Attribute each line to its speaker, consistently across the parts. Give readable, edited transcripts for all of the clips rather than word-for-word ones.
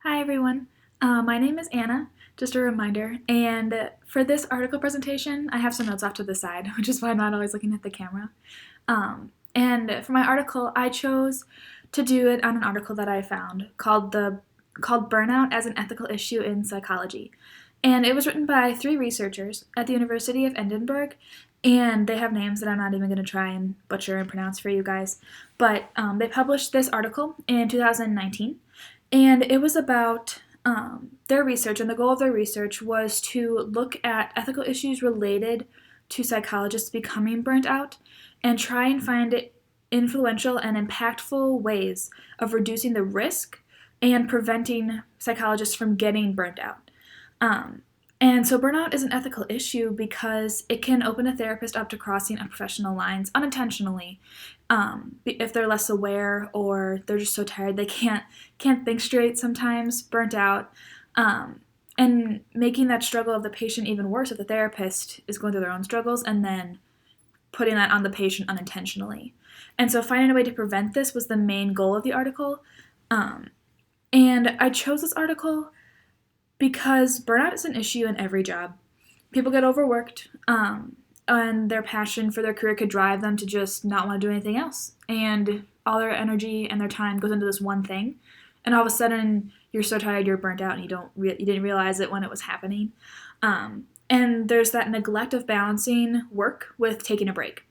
Speaker 1: Hi everyone, my name is Anna, just a reminder, and for this article presentation, I have some notes off to the side, which is why I'm not always looking at the camera. And for my article, I chose to do it on an article that I found called Burnout as an Ethical Issue in Psychology. And it was written by three researchers at the University of Edinburgh, and they have names that I'm not even going to try and butcher and pronounce for you guys. But they published this article in 2019, and it was about their research, and the goal of their research was to look at ethical issues related to psychologists becoming burnt out and try and find influential and impactful ways of reducing the risk and preventing psychologists from getting burnt out. Um, and so burnout is an ethical issue because it can open a therapist up to crossing unprofessional lines unintentionally, if they're less aware or they're just so tired they can't think straight sometimes, burnt out, and making that struggle of the patient even worse if the therapist is going through their own struggles and then putting that on the patient unintentionally. And so finding a way to prevent this was the main goal of the article. And I chose this article because burnout is an issue in every job. People get overworked, and their passion for their career could drive them to just not want to do anything else. And all their energy and their time goes into this one thing. And all of a sudden, you're so tired, you're burnt out, and you didn't realize it when it was happening. And there's that neglect of balancing work with taking a break.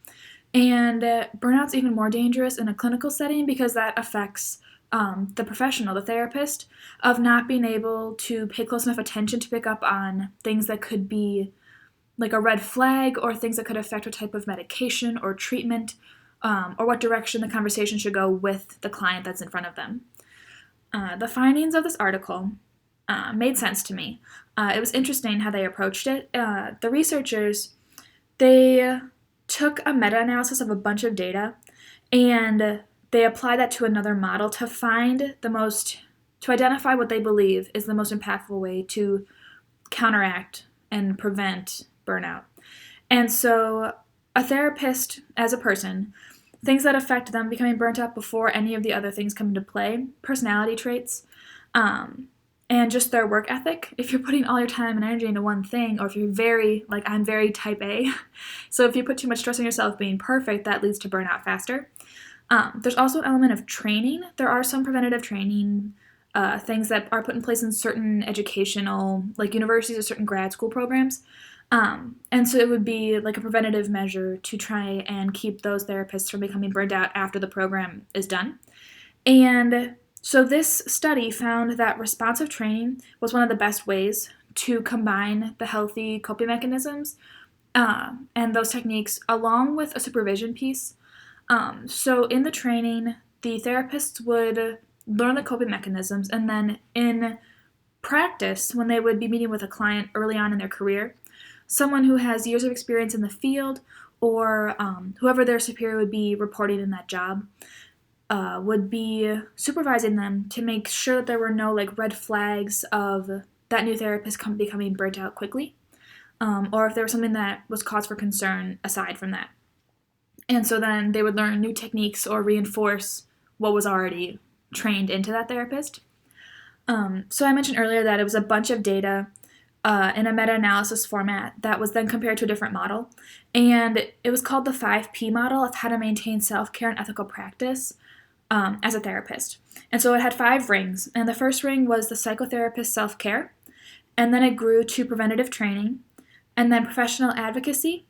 Speaker 1: And burnout's even more dangerous in a clinical setting because that affects the professional, the therapist, of not being able to pay close enough attention to pick up on things that could be like a red flag or things that could affect what type of medication or treatment, or what direction the conversation should go with the client that's in front of them. The findings of this article made sense to me. It was interesting how they approached it. The researchers, they took a meta-analysis of a bunch of data and they applied that to another model to identify what they believe is the most impactful way to counteract and prevent burnout. And so a therapist, as a person, things that affect them becoming burnt out before any of the other things come into play, personality traits, and just their work ethic. If you're putting all your time and energy into one thing, or if you're I'm very type A, so if you put too much stress on yourself being perfect, that leads to burnout faster. There's also an element of training. There are some preventative training things that are put in place in certain educational, like universities or certain grad school programs. And so it would be like a preventative measure to try and keep those therapists from becoming burned out after the program is done. And so this study found that responsive training was one of the best ways to combine the healthy coping mechanisms and those techniques along with a supervision piece. So in the training, the therapists would learn the coping mechanisms, and then in practice, when they would be meeting with a client early on in their career, someone who has years of experience in the field or whoever their superior would be reporting in that job would be supervising them to make sure that there were no red flags of that new therapist becoming burnt out quickly, or if there was something that was cause for concern aside from that. And so then they would learn new techniques or reinforce what was already trained into that therapist. So I mentioned earlier that it was a bunch of data in a meta-analysis format that was then compared to a different model. And it was called the 5P model of how to maintain self-care and ethical practice as a therapist. And so it had 5 rings. And the first ring was the psychotherapist self-care. And then it grew to preventative training. And then professional advocacy,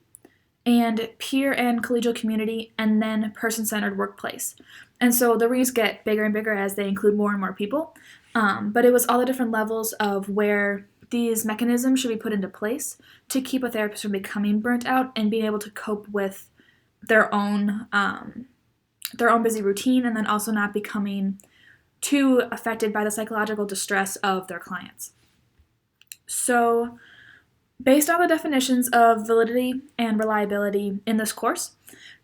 Speaker 1: and peer and collegial community, and then person-centered workplace. And so the rings get bigger and bigger as they include more and more people. But it was all the different levels of where these mechanisms should be put into place to keep a therapist from becoming burnt out and being able to cope with their own busy routine, and then also not becoming too affected by the psychological distress of their clients. So based on the definitions of validity and reliability in this course,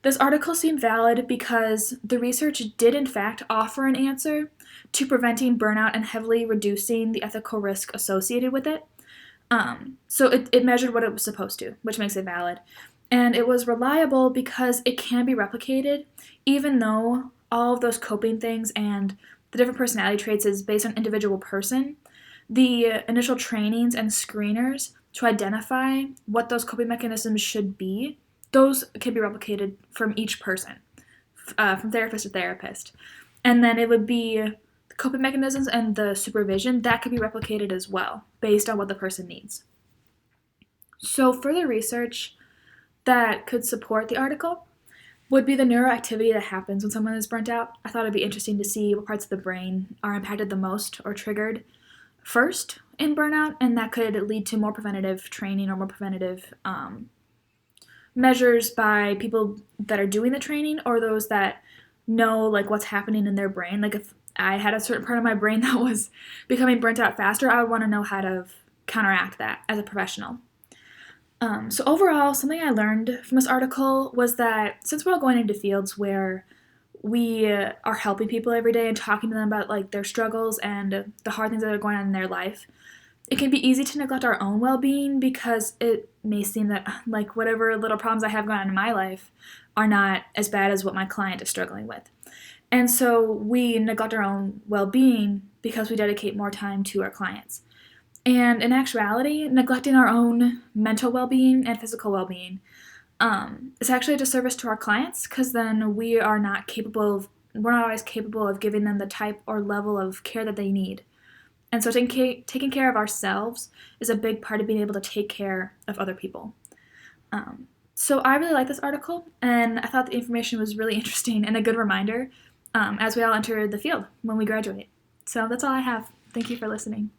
Speaker 1: this article seemed valid because the research did in fact offer an answer to preventing burnout and heavily reducing the ethical risk associated with it. So it measured what it was supposed to, which makes it valid. And it was reliable because it can be replicated, even though all of those coping things and the different personality traits is based on individual person. The initial trainings and screeners to identify what those coping mechanisms should be, those can be replicated from each person, from therapist to therapist. And then it would be the coping mechanisms and the supervision that could be replicated as well, based on what the person needs. So further research that could support the article would be the neuroactivity that happens when someone is burnt out. I thought it'd be interesting to see what parts of the brain are impacted the most or triggered first in burnout, and that could lead to more preventative training or more preventative measures by people that are doing the training or those that know like what's happening in their brain. Like if I had a certain part of my brain that was becoming burnt out faster, I would want to know how to counteract that as a professional. So overall, something I learned from this article was that since we're all going into fields where we are helping people every day and talking to them about like their struggles and the hard things that are going on in their life, it can be easy to neglect our own well-being because it may seem that like whatever little problems I have going on in my life are not as bad as what my client is struggling with. And so we neglect our own well-being because we dedicate more time to our clients. And in actuality, neglecting our own mental well-being and physical well-being is actually a disservice to our clients because then we're not always capable of giving them the type or level of care that they need. And so taking care of ourselves is a big part of being able to take care of other people. So I really like this article, and I thought the information was really interesting and a good reminder as we all enter the field when we graduate. So that's all I have. Thank you for listening.